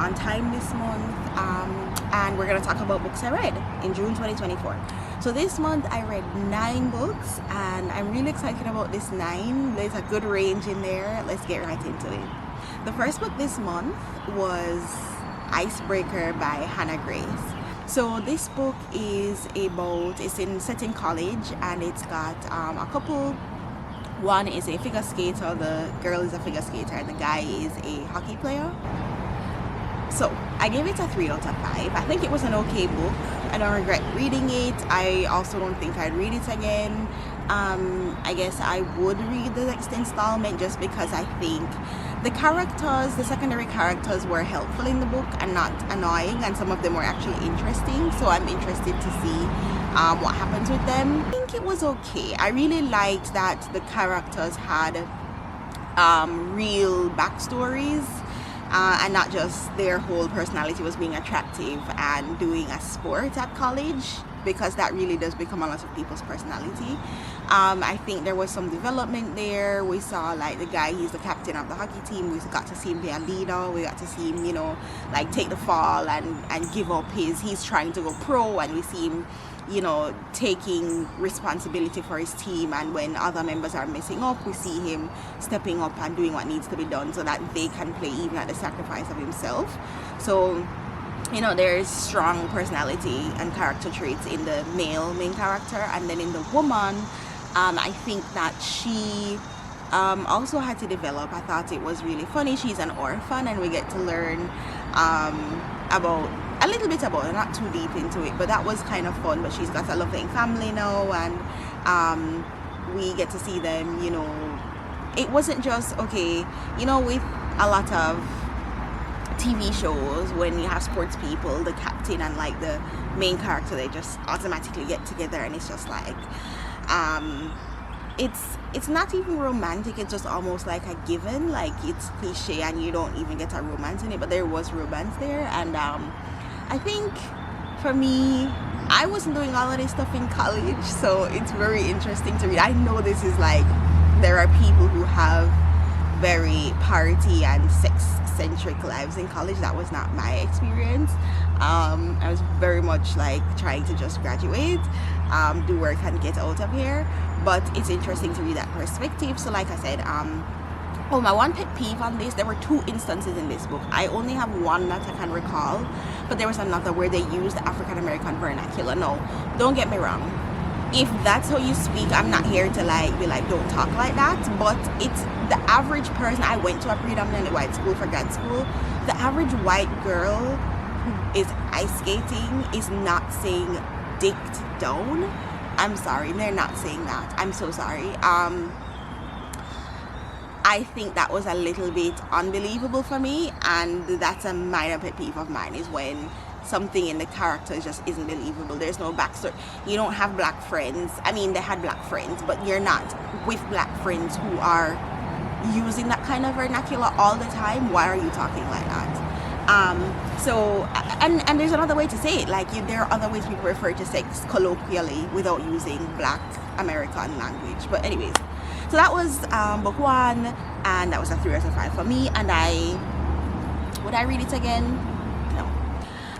on time this month, and we're going to talk about books I read in June 2024. So this month I read 9 books, and I'm really excited about this 9. There's a good range in there. Let's get right into it. The first book this month was Icebreaker by Hannah Grace. So this book is set in college, and it's got a couple. One is a figure skater, the girl is a figure skater, and the guy is a hockey player. So I gave it a 3 out of 5. I think it was an okay book. I don't regret reading it. I also don't think I'd read it again. I guess I would read the next installment just because I think the secondary characters were helpful in the book and not annoying, and some of them were actually interesting. So I'm interested to see what happens with them. I think it was okay. I really liked that the characters had real backstories. And not just their whole personality was being attractive and doing a sport at college, because that really does become a lot of people's personality. I think there was some development there. We saw like the guy, he's the captain of the hockey team. We got to see him be a leader. We got to see him, like take the fall and give up he's trying to go pro, and we see him taking responsibility for his team, and when other members are messing up, we see him stepping up and doing what needs to be done so that they can play even at the sacrifice of himself. So there is strong personality and character traits in the male main character, and then in the woman, I think that she also had to develop. I thought it was really funny. She's an orphan, and we get to learn a little bit about her, not too deep into it, but that was kind of fun. But she's got a loving family now, and we get to see them. It wasn't just with a lot of TV shows, when you have sports people, the captain and like the main character, they just automatically get together, and it's just like it's not even romantic. It's just almost like a given, like it's cliche, and you don't even get a romance in it, but there was romance there. And I think for me, I wasn't doing all of this stuff in college, so it's very interesting to read. I know this is like, there are people who have very party and sex-centric lives in college. That was not my experience. I was very much like trying to just graduate, do work and get out of here. But it's interesting to read that perspective. So like I said, my one pet peeve on this, there were 2 instances in this book. I only have one that I can recall, but there was another where they used African American vernacular. No, don't get me wrong. If that's how you speak, I'm not here to be like, don't talk like that. But it's the average person. I went to a predominantly white school for grad school. The average white girl who is ice skating is not saying dicked down. I'm sorry, they're not saying that. I'm so sorry. I think that was a little bit unbelievable for me, and that's a minor pet peeve of mine, is when something in the character just isn't believable. There's no backstory. You don't have black friends. I mean, they had black friends, but you're not with black friends who are using that kind of vernacular all the time. Why are you talking like that? And there's another way to say it. Like, there are other ways people refer to sex colloquially without using black American language. But anyways, so that was book 1, and that was a 3 out of 5 for me. And would I read it again? No.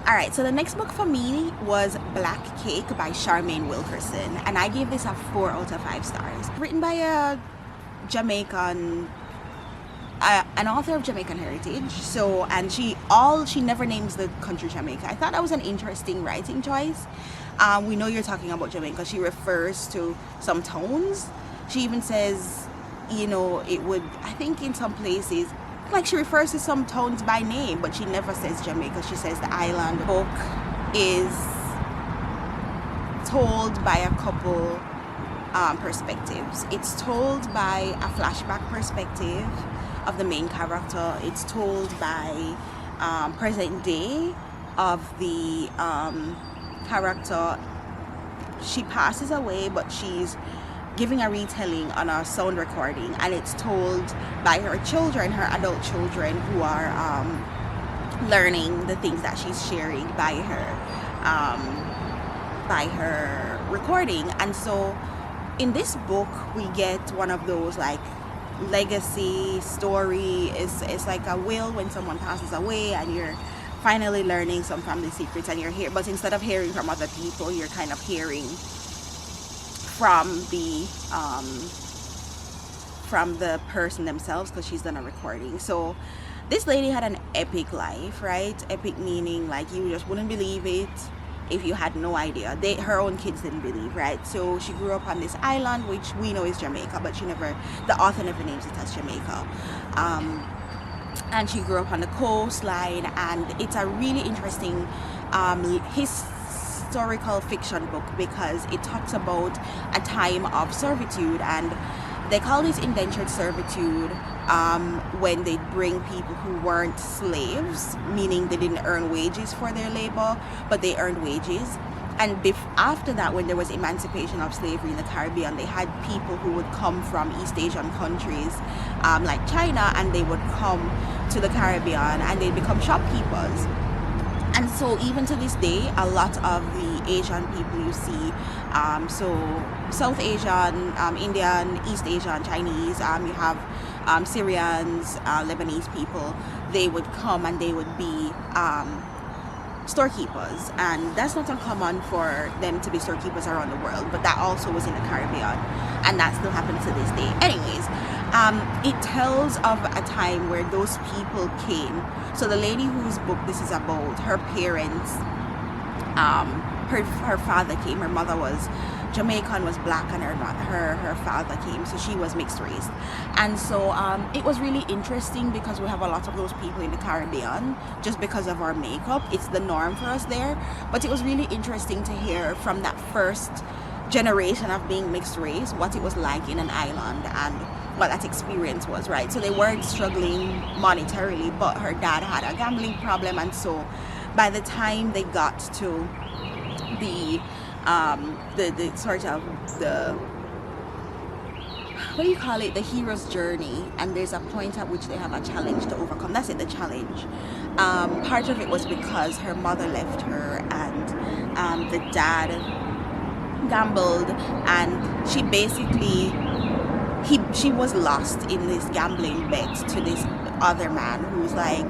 Alright, so the next book for me was Black Cake by Charmaine Wilkerson, and I gave this a 4 out of 5 stars. Written by a Jamaican, an author of Jamaican heritage. So, and she never names the country Jamaica. I thought that was an interesting writing choice. We know you're talking about Jamaica. She refers to some towns. She even says, it would, I think in some places, like she refers to some towns by name, but she never says Jamaica. She says the island. The book is told by a couple perspectives. It's told by a flashback perspective of the main character. It's told by present day of the character. She passes away, but she's giving a retelling on a sound recording, and it's told by her children, her adult children, who are learning the things that she's sharing by her recording. And so in this book we get one of those like legacy story. It's like a will when someone passes away, and you're finally learning some family secrets, and you're here, but instead of hearing from other people, you're kind of hearing from the person themselves, because she's done a recording. So this lady had an epic life, right? Epic meaning like you just wouldn't believe it if you had no idea. Her own kids didn't believe, right? So she grew up on this island, which we know is Jamaica, but the author never names it as Jamaica. And she grew up on the coastline, and it's a really interesting historical fiction book, because it talks about a time of servitude, and they call this indentured servitude when they bring people who weren't slaves, meaning they didn't earn wages for their labor, but they earned wages. And after that, when there was emancipation of slavery in the Caribbean, they had people who would come from East Asian countries like China, and they would come to the Caribbean and they'd become shopkeepers. And so even to this day, a lot of the Asian people you see, so South Asian, Indian, East Asian, Chinese, you have Syrians, Lebanese people, they would come and they would be storekeepers, and that's not uncommon for them to be storekeepers around the world, but that also was in the Caribbean, and that still happens to this day. Anyways, it tells of a time where those people came. So the lady whose book this is about, her parents, her father came. Her mother was Jamaican, was black, and her father came, so she was mixed race. And so it was really interesting because we have a lot of those people in the Caribbean just because of our makeup. It's the norm for us there, but it was really interesting to hear from that first generation of being mixed race what it was like in an island and what that experience was, right? So they weren't struggling monetarily, but her dad had a gambling problem, and so by the time they got to the sort of the, what do you call it, the hero's journey, and there's a point at which they have a challenge to overcome. That's it, the challenge. Part of it was because her mother left her, and the dad gambled, and she basically she was lost in this gambling bet to this other man who's like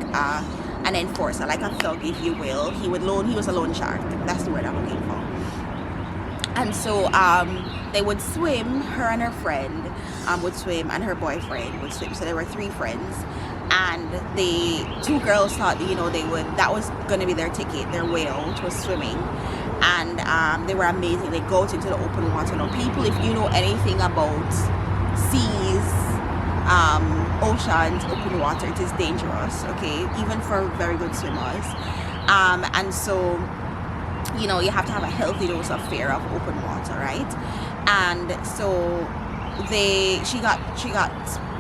an enforcer, like a thug, if you will. He was a loan shark. That's the word I'm looking for. And so they would swim. Her and her friend would swim, and her boyfriend would swim. So there were 3 friends, and the 2 girls thought, that was gonna be their ticket, their way out was swimming. And they were amazing. They go out into the open water. Now, people, if you know anything about seas, oceans, open water, it is dangerous, okay, even for very good swimmers. And so, you have to have a healthy dose of fear of open water, right? And so she got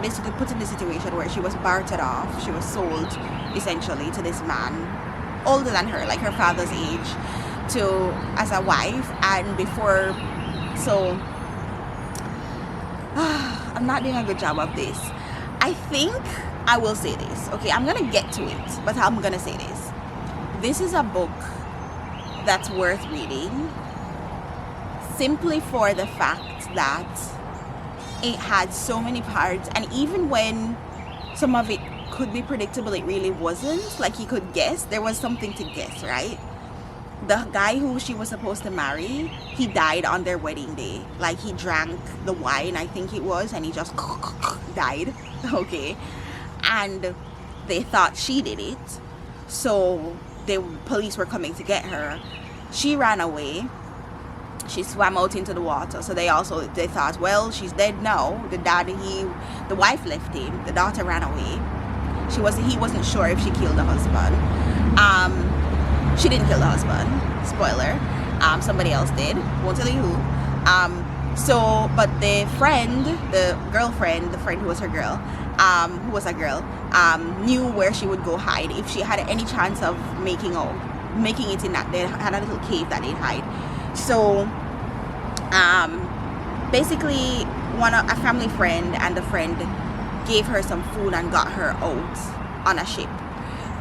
basically put in a situation where she was bartered off. She was sold essentially to this man older than her, like her father's age, as a wife. And before, so I'm not doing a good job of this. I think I will say this, okay, I'm gonna get to it, but I'm gonna say this. This is a book that's worth reading simply for the fact that it had so many parts, and even when some of it could be predictable, it really wasn't. Like, you could guess, there was something to guess, right? The guy who she was supposed to marry, he died on their wedding day. Like, he drank the wine, I think it was, and he just died, okay? And they thought she did it, so the police were coming to get her. She ran away. She swam out into the water. So they thought, well, she's dead now. The wife left him. The daughter ran away. He wasn't sure if she killed the husband. She didn't kill the husband. Spoiler. Somebody else did. Won't tell you who. But the friend, the girlfriend, the friend who was her girl, who was a girl, knew where she would go hide if she had any chance of making it in that. They had a little cave that they'd hide. So basically a family friend and the friend gave her some food and got her out on a ship.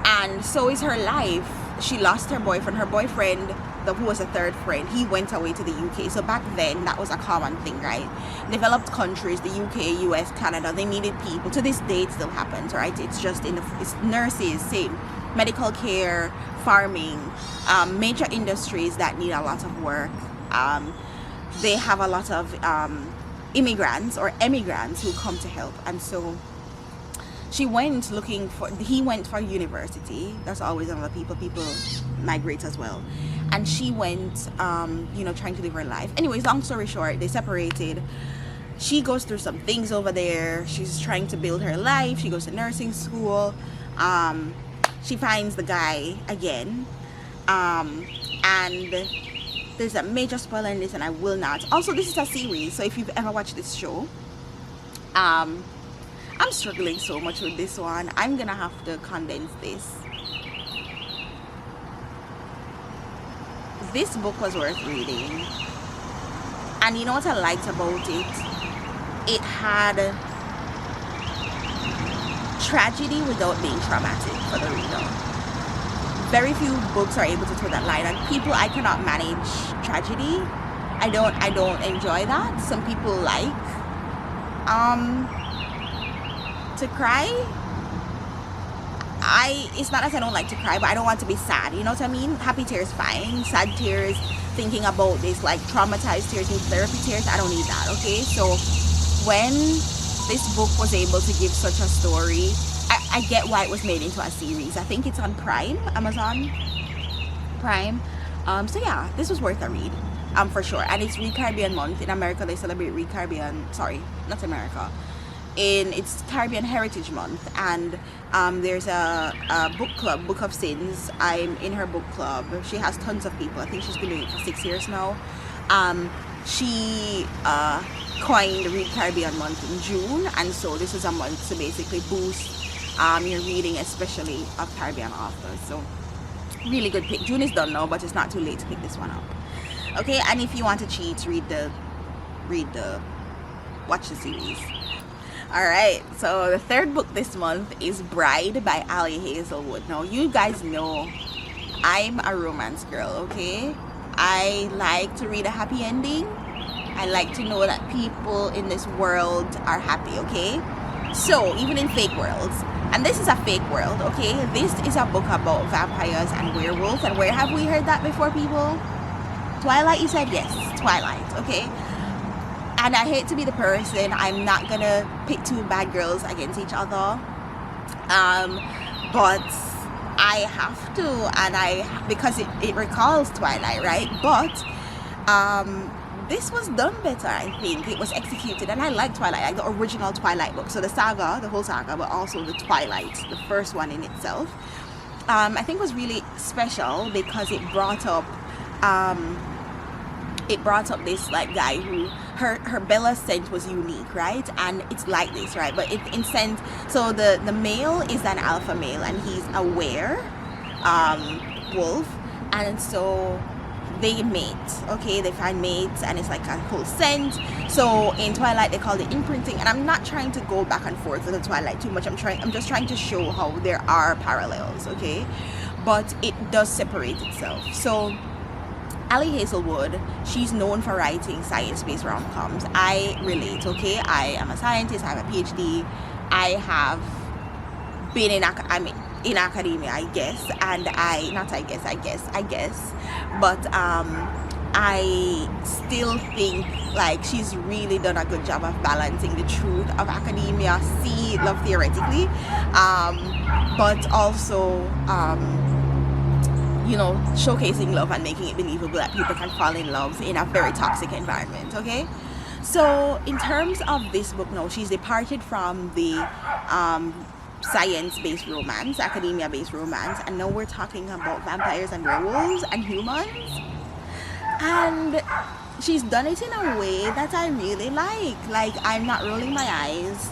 And so is her life. She lost her boyfriend. Her boyfriend, who was a third friend, he went away to the UK. So back then, that was a common thing, right? Developed countries, the UK, US, Canada, they needed people. To this day, it still happens, right? It's just it's nurses, same. medical care, farming, major industries that need a lot of work. They have a lot of immigrants or emigrants who come to help, and so he went for university. That's always another people migrate as well, and she went trying to live her life. Anyways, long story short, they separated. She goes through some things over there. She's trying to build her life. She goes to nursing school. She finds the guy again, and there's a major spoiler in this, and I will not. Also, this is a series, so if you've ever watched this show, I'm struggling so much with this one. I'm gonna have to condense this. This book was worth reading, and you know what I liked about it? It had tragedy without being traumatic for the reader. Very few books are able to toe that line, and people, I cannot manage tragedy. I don't enjoy that. Some people like to cry. It's not that I don't like to cry, but I don't want to be sad, you know what I mean? Happy tears fine, sad tears, thinking about this, like traumatized tears, need therapy tears, I don't need that. Okay, so when this book was able to give such a story, I get why it was made into a series. I think it's on Prime, Amazon Prime. So yeah, this was worth a read, for sure. And it's Read Caribbean month. In America they celebrate Read Caribbean, sorry, not America, it's Caribbean Heritage Month, and there's a book club, Book of Sins. I'm in her book club. She has tons of people. I think she's been doing it for 6 years now. She coined Read Caribbean month in June, and so this is a month to basically boost your reading, especially of Caribbean authors. So really good pick. June is done now, but it's not too late to pick this one up. Okay, and if you want to cheat, watch the series. Alright, so the third book this month is Bride by Ali Hazelwood. Now, you guys know I'm a romance girl, okay? I like to read a happy ending. I like to know that people in this world are happy, okay? So, even in fake worlds, and this is a fake world, okay? This is a book about vampires and werewolves, and where have we heard that before, people? Twilight, you said? Yes, Twilight, okay? And I hate to be the person, I'm not gonna pit two bad girls against each other, but I have to, and because it recalls Twilight, right? But this was done better, I think. It was executed, and I like Twilight, like the original Twilight book. So the saga, the whole saga, but also the Twilight, the first one in itself, I think was really special because it brought up this like guy who her Bella scent was unique, right? And it's like this, right? But in scent, so the male is an alpha male, and he's a wolf, and so they mate, okay? They find mates, and it's like a whole scent. So in Twilight they call it imprinting, and I'm not trying to go back and forth with the Twilight too much. I'm just trying to show how there are parallels, okay? But it does separate itself. So Ali Hazelwood, she's known for writing science-based rom-coms. I relate, okay? I am a scientist, I have a PhD, I have been in academia, I guess, and I guess, but I still think like she's really done a good job of balancing the truth of academia, love theoretically, but also showcasing love and making it believable that people can fall in love in a very toxic environment, okay? So in terms of this book now, she's departed from the science-based romance, academia-based romance, and now we're talking about vampires and werewolves and humans, and she's done it in a way that I really like I'm not rolling my eyes.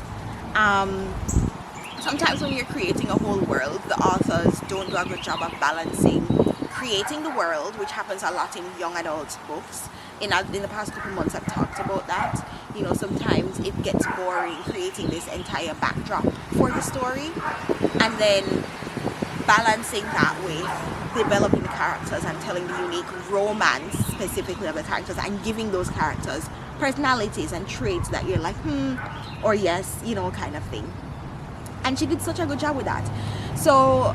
Sometimes when you're creating a whole world, the authors don't do a good job of balancing creating the world, which happens a lot in young adult books. In the past couple months I've talked about that. Sometimes it gets boring creating this entire backdrop for the story, and then balancing that with developing the characters and telling the unique romance specifically of the characters, and giving those characters personalities and traits that you're like or yes, kind of thing. And she did such a good job with that. So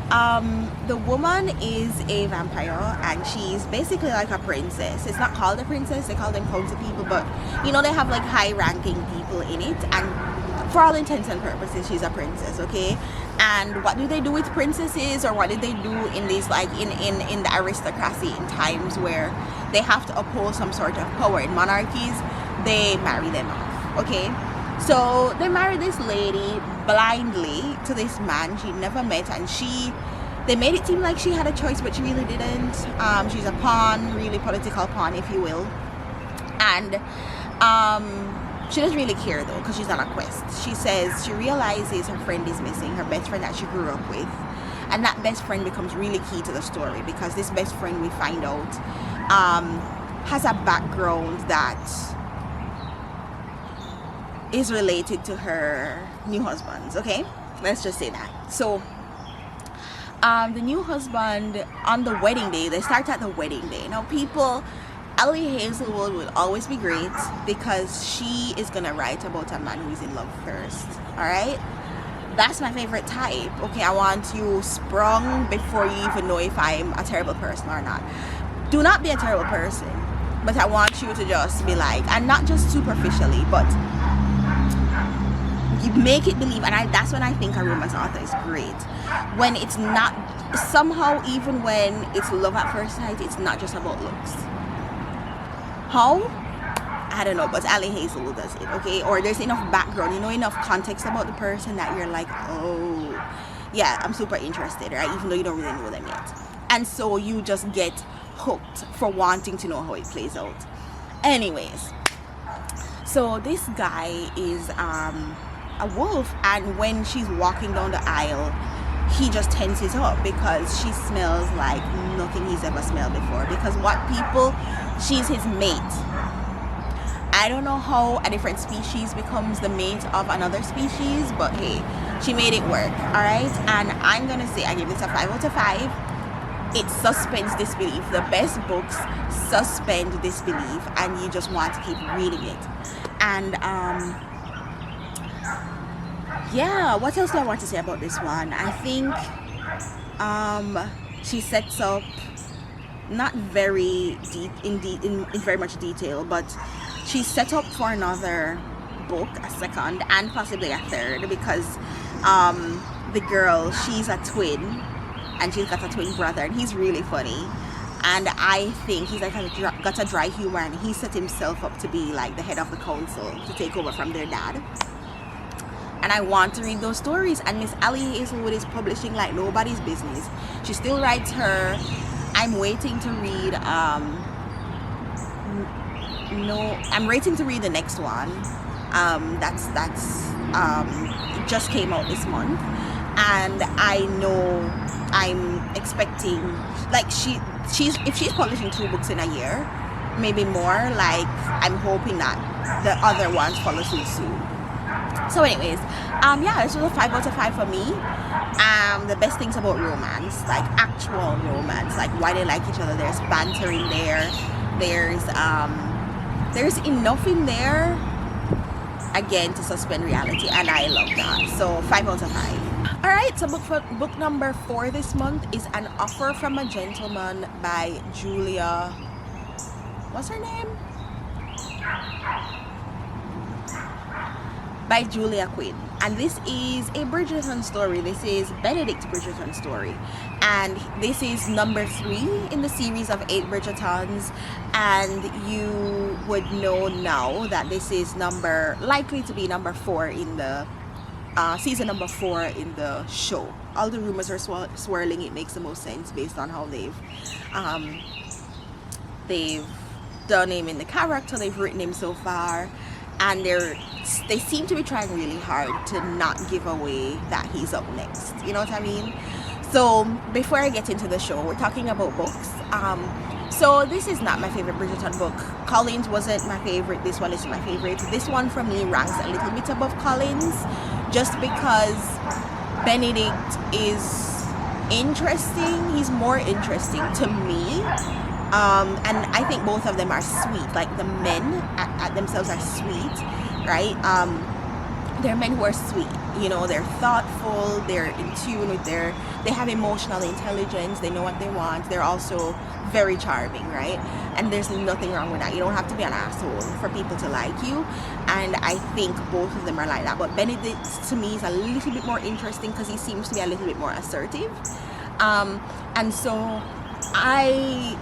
the woman is a vampire, and she's basically like a princess. It's not called a princess, they call them council people, but you know, they have like high ranking people in it, and for all intents and purposes she's a princess, okay? And what do they do with princesses, or what did they do in these, like in the aristocracy, in times where they have to uphold some sort of power in monarchies? They marry them off, okay? So they married this lady blindly to this man she'd never met, and they made it seem like she had a choice, but she really didn't. She's a pawn, really political pawn, if you will. And she doesn't really care though, because she's on a quest. She says she realizes her friend is missing, her best friend that she grew up with, and that best friend becomes really key to the story, because this best friend, we find out, has a background that is related to her new husband's, okay? Let's just say that. So the new husband, on the wedding day, they start at the wedding day. Now people, Ali Hazelwood will always be great, because she is gonna write about a man who is in love first, all right? That's my favorite type, okay? I want you sprung before you even know if I'm a terrible person or not. Do not be a terrible person, but I want you to just be like, and not just superficially, but you make it believe. And that's when I think a romance author is great, when it's not, somehow, even when it's love at first sight, it's not just about looks. How? I don't know, but Ali Hazelwood does it, okay? Or there's enough background, you know, enough context about the person that you're like, oh yeah, I'm super interested, right? Even though you don't really know them yet. And so you just get hooked for wanting to know how it plays out. Anyways, so this guy is a wolf, and when she's walking down the aisle, he just tenses up, because she smells like nothing he's ever smelled before. Because what people, she's his mate. I don't know how a different species becomes the mate of another species, but hey, she made it work, all right? And I'm gonna say I give this a 5 out of 5. It suspends disbelief. The best books suspend disbelief, and you just want to keep reading it. And yeah, what else do I want to say about this one? I think she sets up, not very deep in very much detail, but she's set up for another book, a second and possibly a third, because the girl, she's a twin, and she's got a twin brother, and he's really funny, and I think he's like got a dry humor, and he set himself up to be like the head of the council to take over from their dad. And I want to read those stories, and Miss Ali Hazelwood is publishing like nobody's business. She still writes her. I'm waiting to read I'm waiting to read the next one. That's it just came out this month, and I know I'm expecting, like, if she's publishing 2 books in a year, maybe more, like, I'm hoping that the other ones follow suit soon. So anyways, yeah, this was a 5 out of 5 for me. The best things about romance, like actual romance, like why they like each other, there's banter in there, there's enough in there, again, to suspend reality, and I love that. So 5 out of 5. All right, so book number 4 this month is An Offer from a Gentleman by Julia, what's her name? By Julia Quinn. And this is a Bridgerton story. This is Benedict's Bridgerton story, and this is number 3 in the series of 8 Bridgertons, and you would know now that this is likely to be number 4 in the season number 4 in the show. All the rumors are swirling. It makes the most sense based on how they've done him in the character, they've written him so far, and they seem to be trying really hard to not give away that he's up next, you know what I mean? So before I get into the show, we're talking about books. So this is not my favorite Bridgerton book. Collins wasn't my favorite. This one is my favorite. This one for me ranks a little bit above Collins, just because Benedict is interesting. He's more interesting to me. And I think both of them are sweet. Like, the men at themselves are sweet, right? They're men who are sweet. you know, they're thoughtful, they're in tune with they have emotional intelligence, they know what they want, they're also very charming, right? And there's nothing wrong with that. You don't have to be an asshole for people to like you, and I think both of them are like that. But Benedict, to me, is a little bit more interesting because he seems to be a little bit more assertive, and so I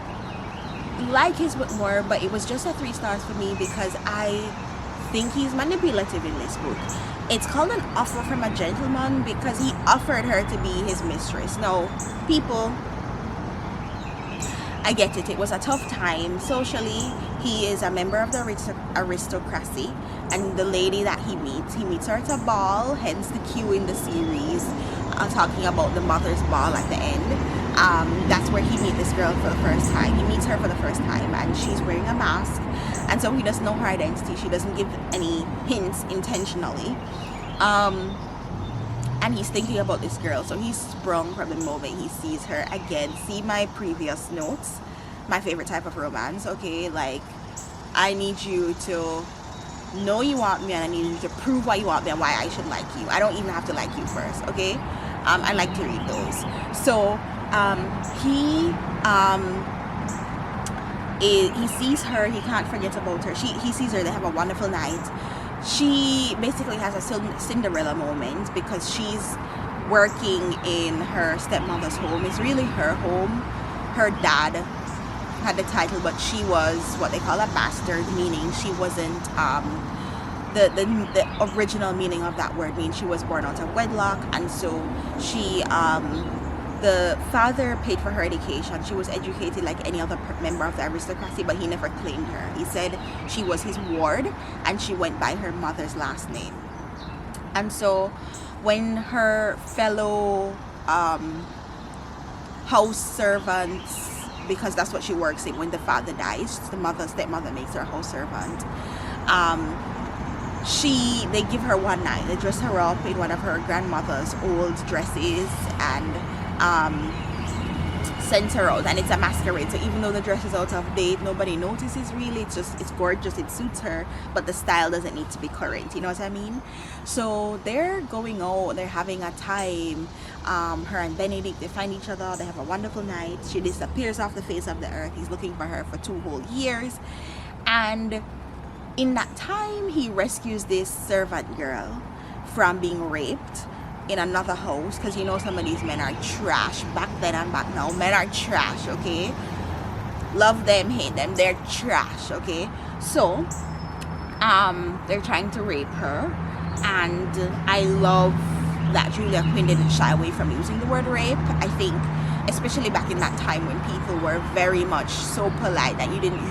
like his book more, but it was just a 3 stars for me because I think he's manipulative in this book. It's called An Offer from a Gentleman because he offered her to be his mistress. Now, people, I get it. It was a tough time socially. He is a member of the aristocracy, and the lady that he meets her at a ball, hence the cue in the series, talking about the mother's ball at the end. That's where he meets this girl for the first time. He meets her for the first time, and she's wearing a mask, and so he doesn't know her identity. She doesn't give any hints intentionally, and he's thinking about this girl. So he's sprung from the moment he sees her. Again, see my previous notes, my favorite type of romance. Okay, like, I need you to know you want me, and I need you to prove why you want me and why I should like you. I don't even have to like you first. Okay, I like to read those. So he sees her, he can't forget about her. He sees her, they have a wonderful night. She basically has a Cinderella moment because she's working in her stepmother's home. It's really her home. Her dad had the title, but she was what they call a bastard, meaning she wasn't the original meaning of that word means she was born out of wedlock, and so she the father paid for her education. She was educated like any other member of the aristocracy, but he never claimed her. He said she was his ward, and she went by her mother's last name. And so when her fellow house servants, because that's what she works in, when the father dies, the stepmother makes her a house servant, they give her one night. They dress her up in one of her grandmother's old dresses and sends her out, and it's a masquerade. So even though the dress is out of date, nobody notices really. It's gorgeous, it suits her, but the style doesn't need to be current, you know what I mean? So they're going out, they're having a time. Her and Benedict, they find each other, they have a wonderful night. She disappears off the face of the earth. He's looking for her for 2 whole years, and in that time he rescues this servant girl from being raped in another house, because you know some of these men are trash. Back then and back now, men are trash, okay? Love them, hate them, they're trash, okay? So they're trying to rape her, and I love that Julia Quinn didn't shy away from using the word rape. I think especially back in that time when people were very much so polite that you didn't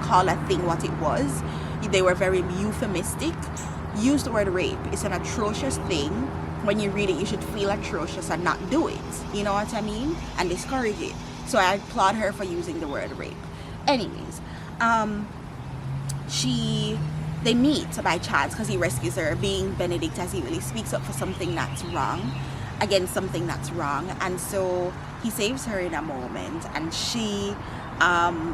call a thing what it was. They were very euphemistic. Use the word rape. It's an atrocious thing. When you read it, you should feel atrocious and not do it, you know what I mean, and discourage it. So I applaud her for using the word rape. Anyways, they meet by chance because he rescues her, being Benedict, as he really speaks up for something that's wrong, against something that's wrong, and so he saves her in a moment, and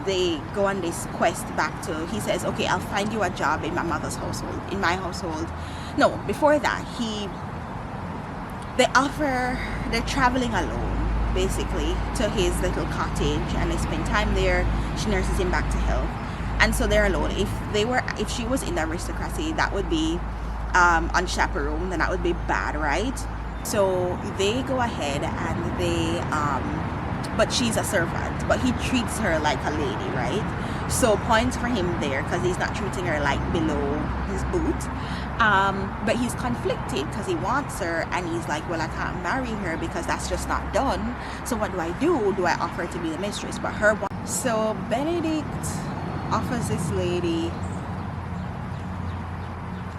they go on this quest back to, he says, okay, I'll find you a job in my mother's household, in my household. No, before that, they're traveling alone, basically, to his little cottage, and they spend time there. She nurses him back to health, and so they're alone. If she was in the aristocracy, that would be unchaperoned, and that would be bad, right? So they go ahead and but she's a servant, but he treats her like a lady, right? So points for him there because he's not treating her like below his boot. But he's conflicted because he wants her, and he's like, well, I can't marry her because that's just not done. So what do I do? Do I offer her to be the mistress? But so Benedict offers this lady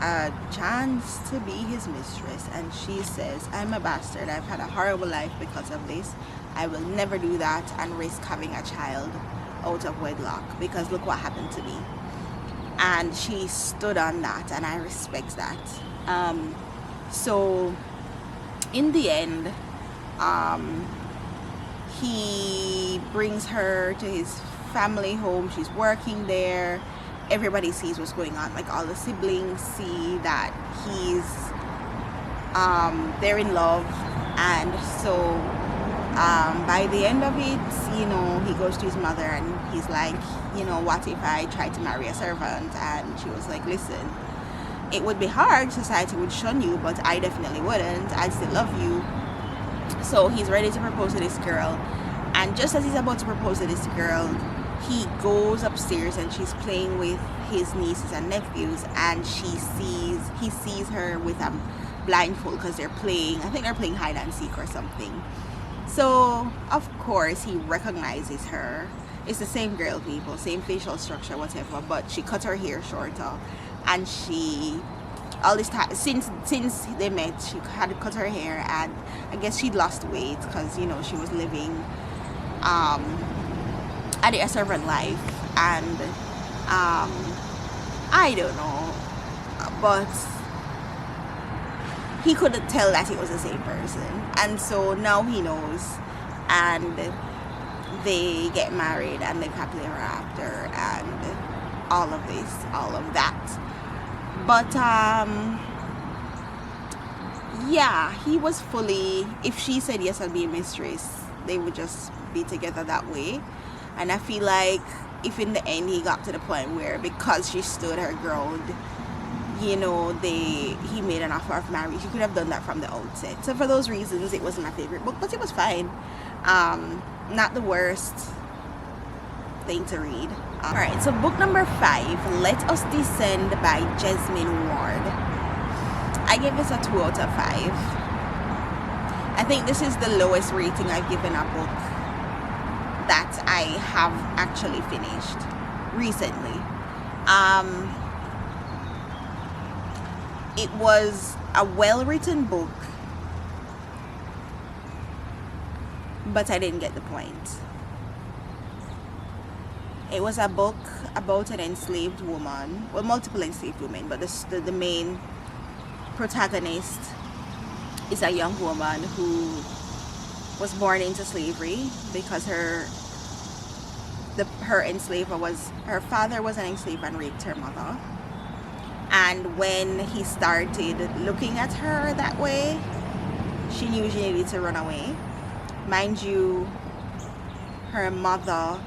a chance to be his mistress, and she says, I'm a bastard, I've had a horrible life because of this. I will never do that and risk having a child out of wedlock, because look what happened to me. And she stood on that, and I respect that. So in the end, he brings her to his family home. She's working there. Everybody sees what's going on, like all the siblings see that he's they're in love, and so by the end of it, you know, he goes to his mother and he's like, you know, what if I tried to marry a servant? And she was like, listen, it would be hard, society would shun you, but I definitely wouldn't. I still love you. So he's ready to propose to this girl, and just as he's about to propose to this girl, he goes upstairs and she's playing with his nieces and nephews, and he sees her with a blindfold because they're playing, I think they're playing hide and seek or something. So of course he recognizes her. It's the same girl, people, same facial structure, whatever, but she cut her hair shorter, and she, all this time since they met, she had cut her hair, and I guess she'd lost weight because, you know, she was living a servant life, and I don't know, but he couldn't tell that it was the same person, and so now he knows, and they get married and live happily ever after, and all of this, all of that. But yeah, he was fully, if she said yes, I'll be a mistress, they would just be together that way. And I feel like if in the end he got to the point where, because she stood her ground, you know, he made an offer of marriage, he could have done that from the outset. So for those reasons, it wasn't my favorite book, but it was fine. Not the worst thing to read. Alright, so book number 5, Let Us Descend by Jesmyn Ward. I gave this a 2 out of 5. I think this is the lowest rating I've given a book that I have actually finished recently. It was a well-written book, but I didn't get the point. It was a book about an enslaved woman, well, multiple enslaved women, but the main protagonist is a young woman who was born into slavery because her father was an enslaver and raped her mother. And when he started looking at her that way, she knew she needed to run away. Mind you, her mother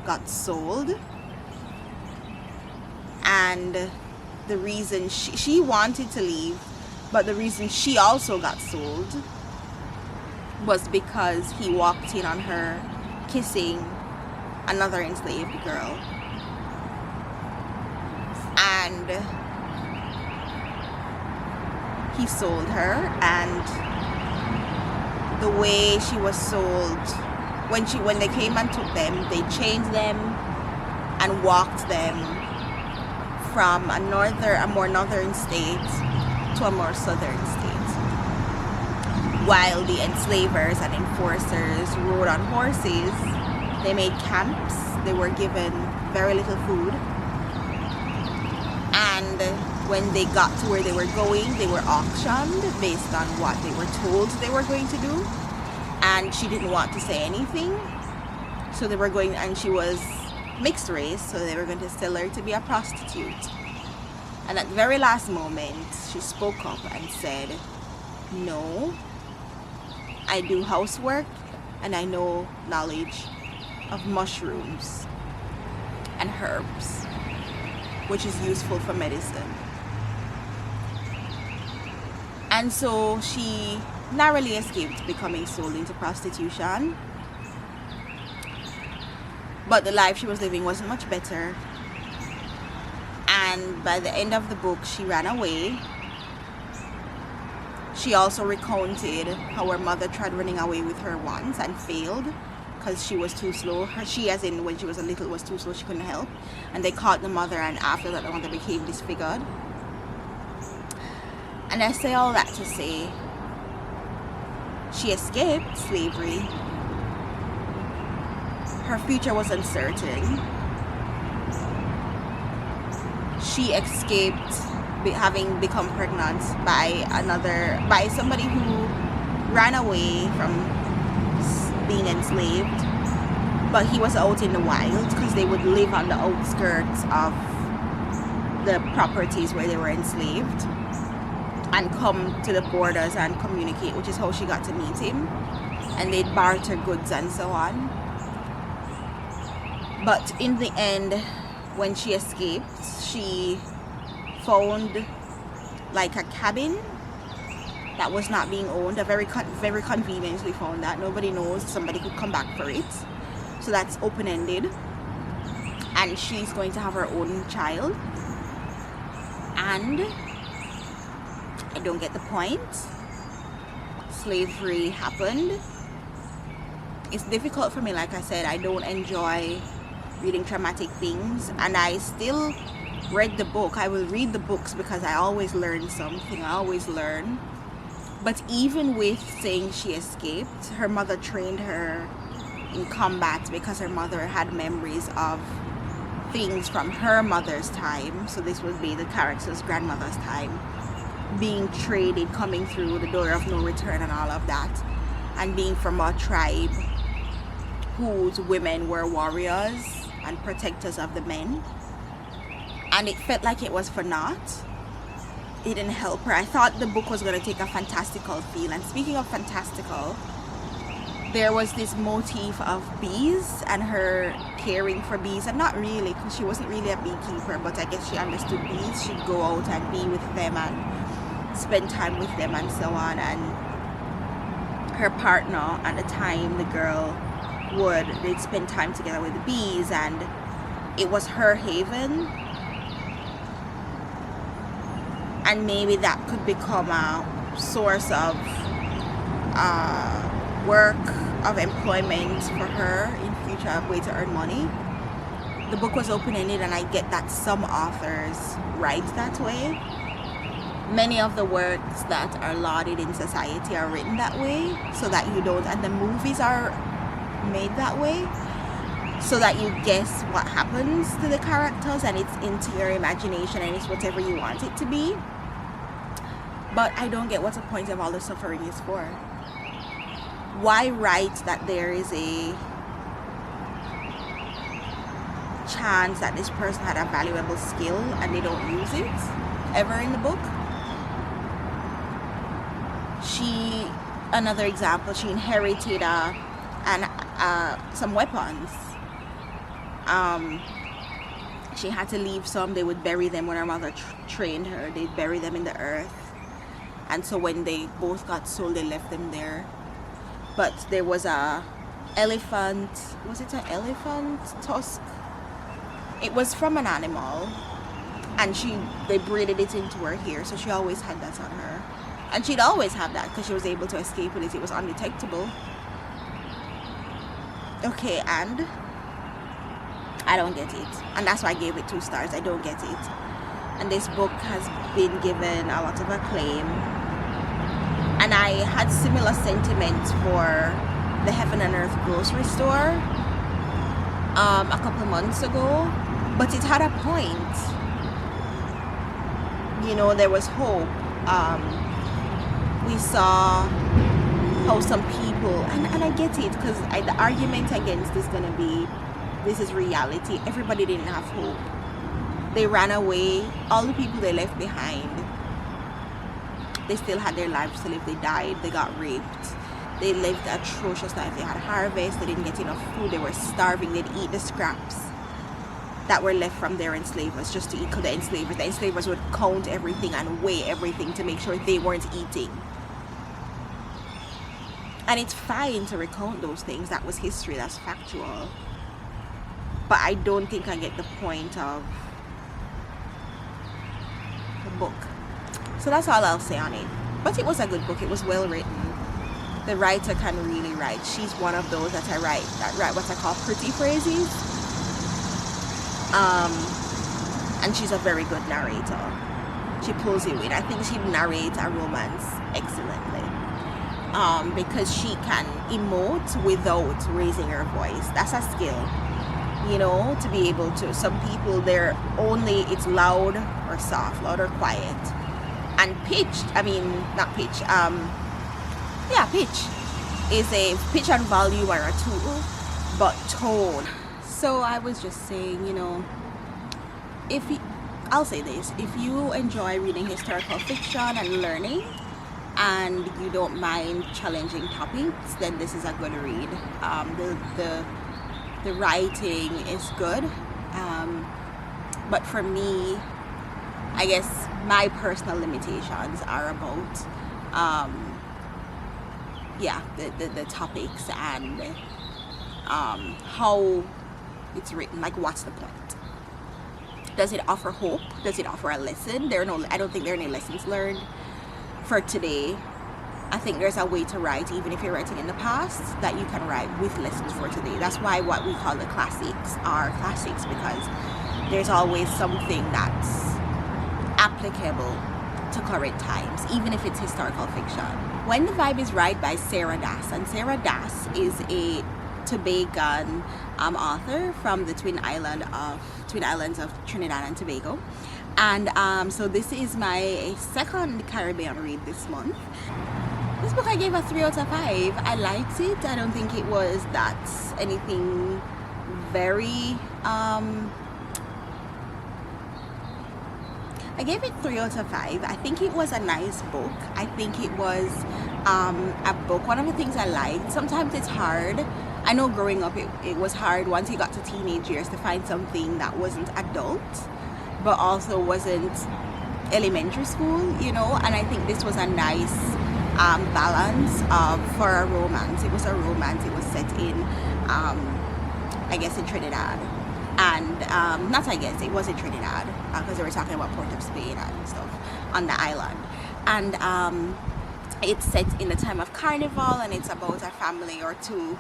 got sold, and the reason she wanted to leave, but the reason she also got sold was because he walked in on her kissing another enslaved girl, and he sold her. And the way she was sold, when they came and took them, they chained them and walked them from a more northern state to a more southern state, while the enslavers and enforcers rode on horses. They made camps, they were given very little food, and when they got to where they were going, they were auctioned based on what they were told they were going to do. And she didn't want to say anything, so they were going, and she was mixed race, so they were going to sell her to be a prostitute. And at the very last moment, she spoke up and said, no, I do housework and I know knowledge of mushrooms and herbs, which is useful for medicine. And so she narrowly escaped becoming sold into prostitution, but the life she was living wasn't much better. And by the end of the book, she ran away. She also recounted how her mother tried running away with her once and failed because she was too slow. She, as in when she was a little, was too slow, she couldn't help. And they caught the mother, and after that the mother became disfigured. And I say all that to say, she escaped slavery. Her future was uncertain. She escaped having become pregnant by somebody who ran away from being enslaved, but he was out in the wild because they would live on the outskirts of the properties where they were enslaved. and come to the borders and communicate, which is how she got to meet him, and they'd barter goods and so on. But in the end, when she escaped, she found like a cabin that was not being owned. Very conveniently found that. Nobody knows. Somebody could come back for it. So that's open-ended. And she's going to have her own child. And I don't get the point. Slavery happened. It's difficult for me, like I said. I don't enjoy reading traumatic things, and I still read the book. I will read the books because I always learn something. I always learn. But even with saying she escaped, her mother trained her in combat because her mother had memories of things from her mother's time. So this would be the character's grandmother's time, being traded, coming through the door of no return and all of that, and being from a tribe whose women were warriors and protectors of the men. And it felt like it was for naught. It didn't help her. I thought the book was going to take a fantastical feel. And speaking of fantastical, there was this motif of bees and her caring for bees. And not really, because she wasn't really a beekeeper, but I guess she understood bees. She'd go out and be with them and spend time with them and so on. And her partner at the time, the girl, they'd spend time together with the bees, and it was her haven. And maybe that could become a source of work, of employment for her in future, a way to earn money. The book was open-ended, and I get that some authors write that way. Many of the works that are lauded in society are written that way, so that you don't, and the movies are made that way, so that you guess what happens to the characters, and it's into your imagination, and it's whatever you want it to be. But I don't get what the point of all the suffering is for. Why write that there is a chance that this person had a valuable skill and they don't use it ever in the book? Another example, she inherited some weapons. She had to leave some. They would bury them when her mother trained her. They'd bury them in the earth. And so when they both got sold, they left them there. But there was a elephant, was it an elephant tusk? It was from an animal, and they braided it into her hair, so she always had that on her. And she'd always have that because she was able to escape with it. It was undetectable. Okay, and I don't get it. And that's why I gave it 2 stars. I don't get it. And this book has been given a lot of acclaim. And I had similar sentiments for the Heaven and Earth grocery store a couple months ago. But it had a point. You know, there was hope. We saw how some people, and I get it, because the argument against is going to be, this is reality. Everybody didn't have hope. They ran away. All the people they left behind, they still had their lives to live. They died. They got raped. They lived atrocious lives. They had harvest. They didn't get enough food. They were starving. They'd eat the scraps that were left from their enslavers just to equal the enslavers. The enslavers would count everything and weigh everything to make sure they weren't eating. And it's fine to recount those things. That was history. That's factual. But I don't think I get the point of the book. So that's all I'll say on it. But it was a good book. It was well written. The writer can really write. She's one of those that write what I call pretty phrases. And she's a very good narrator. She pulls you in. I think she narrates a romance excellently. Because she can emote without raising her voice. That's a skill. You know, to be able to. Some people, it's loud or soft, loud or quiet. And pitch is a pitch and volume are a tool, but tone. So I was just saying, you know, I'll say this, if you enjoy reading historical fiction and learning, and you don't mind challenging topics, then this is a good read. The writing is good, but for me, I guess my personal limitations are about the topics and how it's written. Like, what's the point? Does it offer hope? Does it offer a lesson? I don't think there are any lessons learned for today. I think there's a way to write, even if you're writing in the past, that you can write with lessons for today. That's why what we call the classics are classics, because there's always something that's applicable to current times, even if it's historical fiction. When the Vibe is Right by Sarah Das, and Sarah Das is a Tobagan author from the Twin Islands of Trinidad and Tobago. And so this is my second Caribbean read this month. This book I gave a 3 out of 5. I liked it. I don't think it was anything very I gave it 3 out of 5. I think it was a nice book. I think it was a book. One of the things I liked, sometimes it's hard. I know growing up it was hard once you got to teenage years to find something that wasn't adult but also wasn't elementary school, you know, and I think this was a nice balance for a romance. It was a romance. It was set in I guess in Trinidad, and it was in Trinidad because they were talking about Port of Spain and stuff on the island, and it's set in the time of Carnival, and it's about a family or two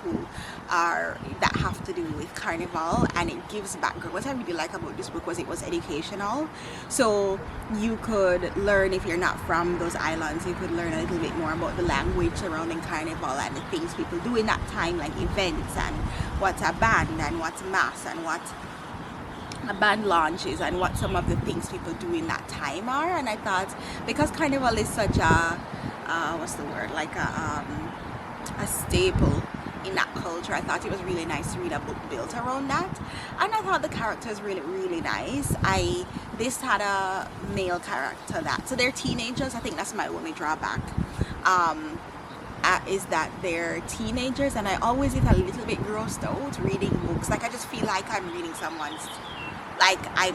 that have to do with Carnival, and it gives background. What I really like about this book was it was educational, so you could learn, if you're not from those islands, you could learn a little bit more about the language surrounding Carnival and the things people do in that time, like events and what's a band and what's mass and what a band launches and what some of the things people do in that time are. And I thought, because Carnival is such a like a staple in that culture, I thought it was really nice to read a book built around that. And I thought the characters really, really nice. This had a male character so they're teenagers. I think that's my only drawback, is that they're teenagers, and I always get a little bit grossed out reading books. Like, I just feel like I'm reading someone's, like I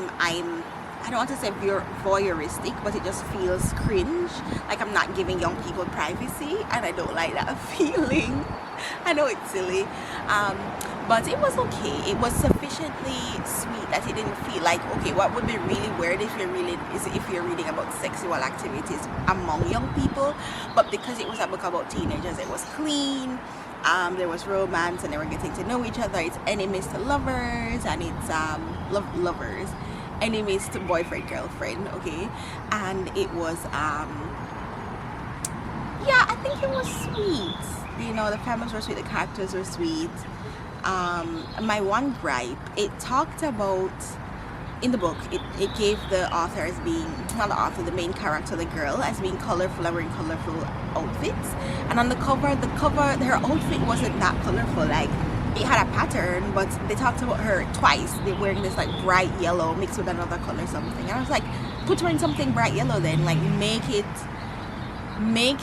don't want to say voyeuristic, but it just feels cringe. Like I'm not giving young people privacy, and I don't like that feeling. I know it's silly, but it was okay. It was sufficiently sweet that it didn't feel like, okay, what would be really weird if you're reading about sexual activities among young people. But because it was a book about teenagers, it was clean. There was romance, and they were getting to know each other. It's enemies to lovers, and it's lovers. Enemies to boyfriend, girlfriend, okay? And it was I think it was sweet. You know, the families were sweet, the characters were sweet. My one gripe, it talked about, in the book, it gave the author as being, not the author, the main character, the girl, as being colorful, wearing colorful outfits. And on the cover, her outfit wasn't that colorful. Like, it had a pattern, but they talked about her twice. They're wearing this like bright yellow mixed with another color something. And I was like, put her in something bright yellow then. Like, make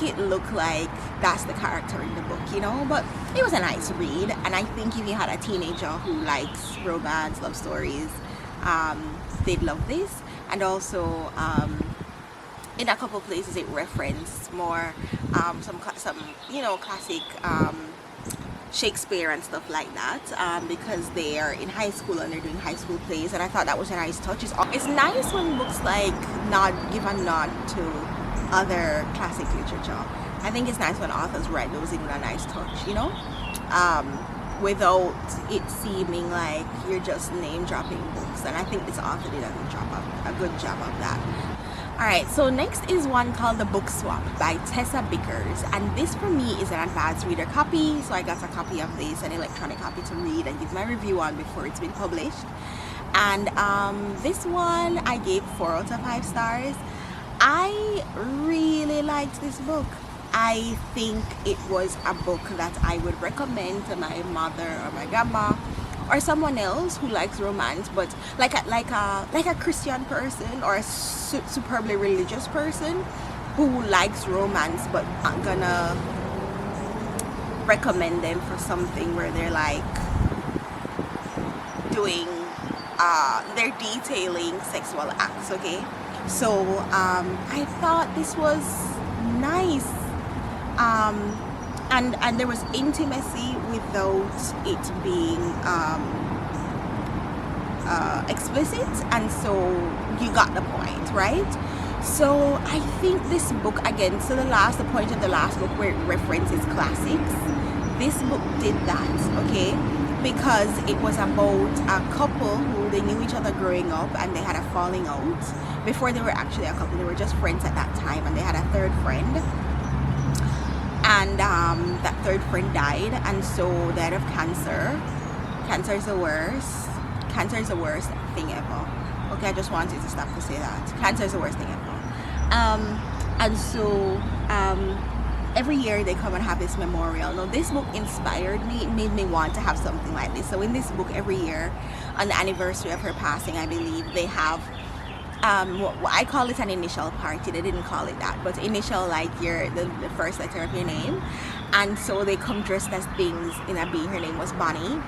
it look like that's the character in the book, you know? But it was a nice read, and I think if you had a teenager who likes romance, love stories, they'd love this. And also, in a couple places it referenced more some you know, classic Shakespeare and stuff like that, because they are in high school and they're doing high school plays, and I thought that was a nice touch. It's nice when books like give a nod to other classic literature. I think it's nice when authors write those in with a nice touch, you know, without it seeming like you're just name dropping books, and I think this author did a good job of that. Alright, so next is one called The Book Swap by Tessa Bickers, and this for me is an advanced reader copy, so I got a copy of this, an electronic copy to read and give my review on before it's been published. And this one I gave 4 out of 5 stars. I really liked this book. I think it was a book that I would recommend to my mother or my grandma or someone else who likes romance, but like a Christian person or a superbly religious person who likes romance but not gonna recommend them for something where they're like doing they're detailing sexual acts. Okay, so I thought this was nice, and there was intimacy without it being explicit, and so you got the point, right? So I think this book, again, so the point of the last book where it references classics, this book did that, okay? Because it was about a couple who they knew each other growing up and they had a falling out. Before they were actually a couple, they were just friends at that time, and they had a third friend. And that third friend died, and so died of cancer. Cancer is the worst. Cancer is the worst thing ever. Okay, I just wanted to stop to say that. Cancer is the worst thing ever. And so every year they come and have this memorial. Now this book inspired me. It made me want to have something like this. So in this book, every year on the anniversary of her passing, I believe, they have I call it an initial party. They didn't call it that, but initial, like the first letter of your name. And so they come dressed as things in a being. Her name was Bonnie.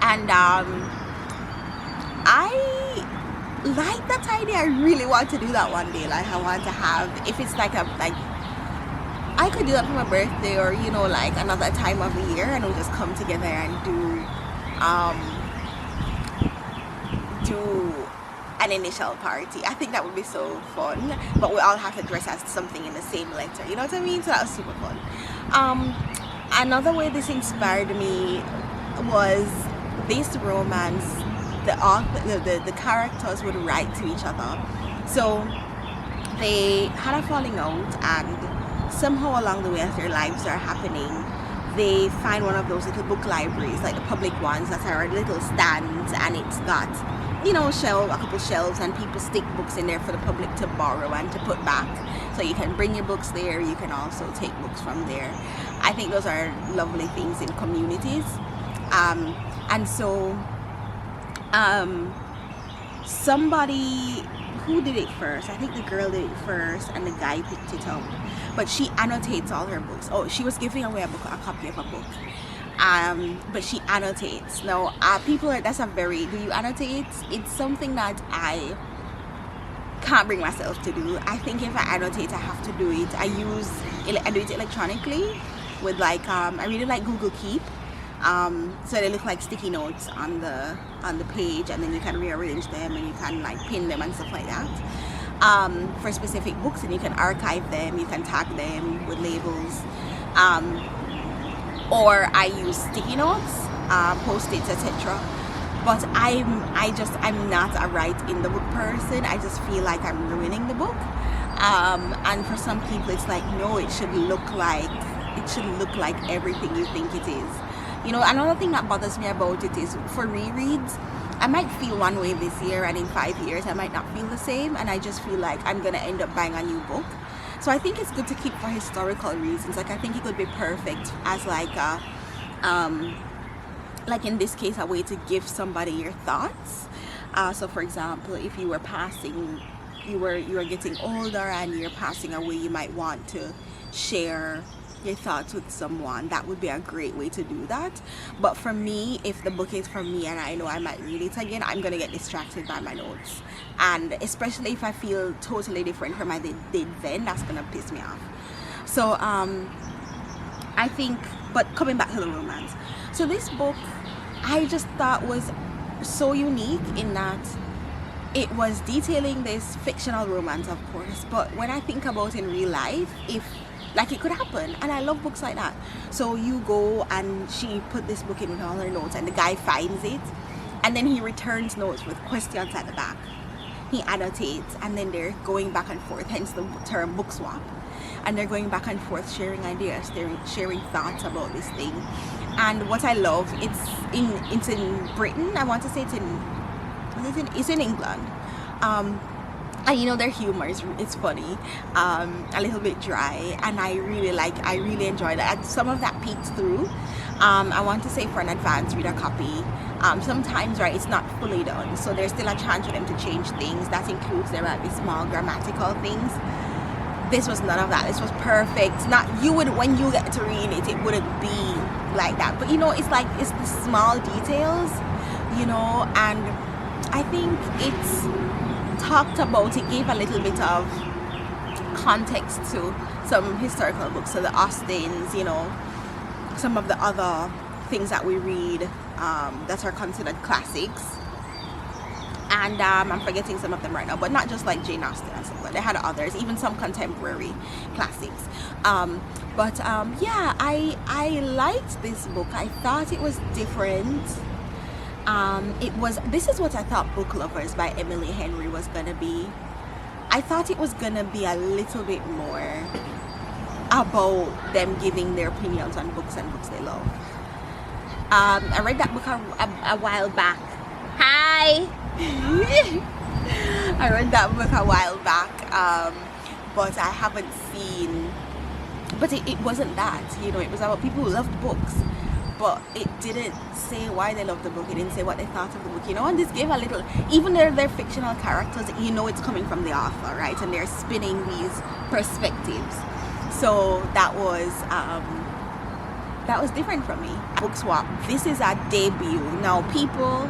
And I like that idea. I really want to do that one day. Like, I want to have, if it's like I could do that for my birthday, or you know, like another time of the year, and we'll just come together and do an initial party. I think that would be so fun, but we all have to dress as something in the same letter, you know what I mean? So that was super fun. Another way this inspired me was this romance. The characters would write to each other. So they had a falling out, and somehow along the way, as their lives are happening, they find one of those little book libraries, like the public ones that are little stands, and it's got, you know, a couple shelves, and people stick books in there for the public to borrow and to put back. So you can bring your books there, you can also take books from there. I think those are lovely things in communities. And so somebody who did it first, I think the girl did it first and the guy picked it up, but she annotates all her books. Oh, she was giving away a copy of a book, but she annotates. Now people are, that's a very, do you annotate? It's something that I can't bring myself to do. I think if I annotate, I have to do it. I do it electronically with like I really like Google Keep. So they look like sticky notes on the page, and then you can rearrange them and you can like pin them and stuff like that for specific books, and you can archive them, you can tag them with labels, or I use sticky notes, post-its, etc. But I'm not a write in the book person. I just feel like I'm ruining the book, and for some people it's like, no, it should look like everything you think it is. You know, another thing that bothers me about it is for rereads, I might feel one way this year, and in 5 years I might not feel the same, and I just feel like I'm gonna end up buying a new book. So I think it's good to keep for historical reasons. Like, I think it could be perfect as like in this case, a way to give somebody your thoughts. So for example, if you were passing, you were getting older and you're passing away, you might want to share your thoughts with someone. That would be a great way to do that. But for me, if the book is for me and I know I might read it again, I'm gonna get distracted by my notes, and especially if I feel totally different from I did then, that's gonna piss me off. So I think, but coming back to the romance, so this book I just thought was so unique in that it was detailing this fictional romance, of course, but when I think about in real life, if like it could happen, and I love books like that. So you go, and she put this book in with all her notes, and the guy finds it, and then he returns notes with questions at the back. He annotates, and then they're going back and forth, hence the term book swap. And they're going back and forth, sharing ideas, sharing thoughts about this thing. And what I love, it's in Britain. I want to say it's in England. And you know, their humor is funny, a little bit dry, and I really enjoyed it. And some of that peeked through, I want to say for an advanced reader copy. Sometimes, right, it's not fully done, so there's still a chance for them to change things. That includes there might be small grammatical things. This was none of that. This was perfect. Not you would, when you get to read it, it wouldn't be like that. But you know, it's like, it's the small details, you know, and I think it's talked about, it gave a little bit of context to some historical books, so the Austens, you know, some of the other things that we read that are considered classics. And I'm forgetting some of them right now, but not just like Jane Austen and stuff like that. They had others, even some contemporary classics. Yeah, I liked this book. I thought it was different. This is what I thought Book Lovers by Emily Henry was gonna be. I thought it was gonna be a little bit more about them giving their opinions on books and books they love. I read that book a while back. Hi! I read that book a while back, but I haven't seen, but it wasn't that, you know, it was about people who loved books, but it didn't say why they loved the book, it didn't say what they thought of the book, you know, and this gave a little, even though they're fictional characters, you know it's coming from the author, right, and they're spinning these perspectives, so that was different from me. Book Swap, this is a debut. Now people,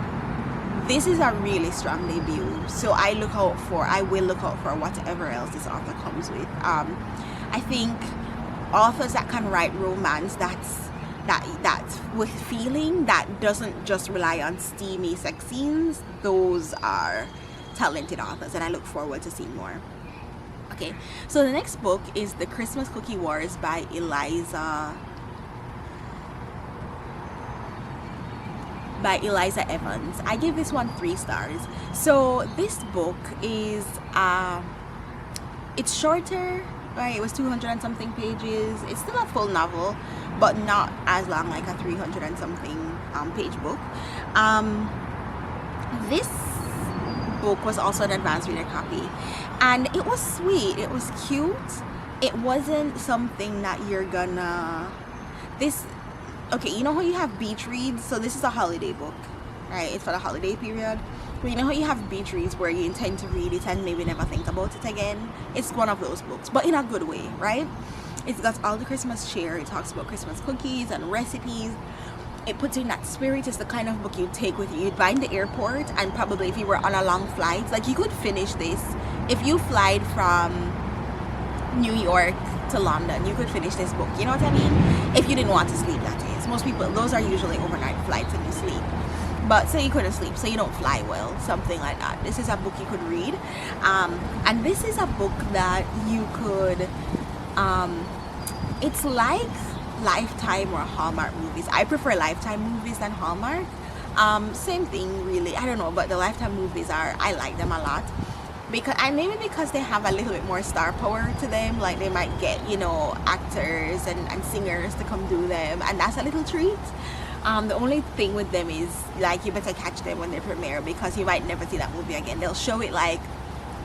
this is a really strong debut, so I will look out for whatever else this author comes with. I think authors that can write romance that's with feeling, that doesn't just rely on steamy sex scenes, those are talented authors, and I look forward to seeing more. Okay, so the next book is The Christmas Cookie Wars by Eliza Evans. I give this one 3 stars. So this book is it's shorter, right? It was 200 and something pages. It's still a full novel, but not as long, like a 300 and something page book. This book was also an advanced reader copy, and it was sweet, it was cute. It wasn't something that you're gonna okay, you know how you have beach reads? So this is a holiday book, right? It's for the holiday period. But you know how you have beach reads where you intend to read it and maybe never think about it again? It's one of those books, but in a good way, right? It's got all the Christmas cheer. It talks about Christmas cookies and recipes. It puts you in that spirit. It's the kind of book you'd take with you. You'd buy in the airport, and probably if you were on a long flight, like you could finish this. If you flied from New York to London, you could finish this book, you know what I mean? If you didn't want to sleep, that is. Most people, those are usually overnight flights and you sleep. But say you couldn't sleep, so you don't fly well, something like that. This is a book you could read. And this is a book that you could, it's like Lifetime or Hallmark movies. I prefer Lifetime movies than Hallmark. Same thing really, I don't know, but the Lifetime movies I like them a lot. Maybe because they have a little bit more star power to them, like they might get, you know, actors and singers to come do them, and that's a little treat. The only thing with them is, like, you better catch them when they premiere, because you might never see that movie again. They'll show it like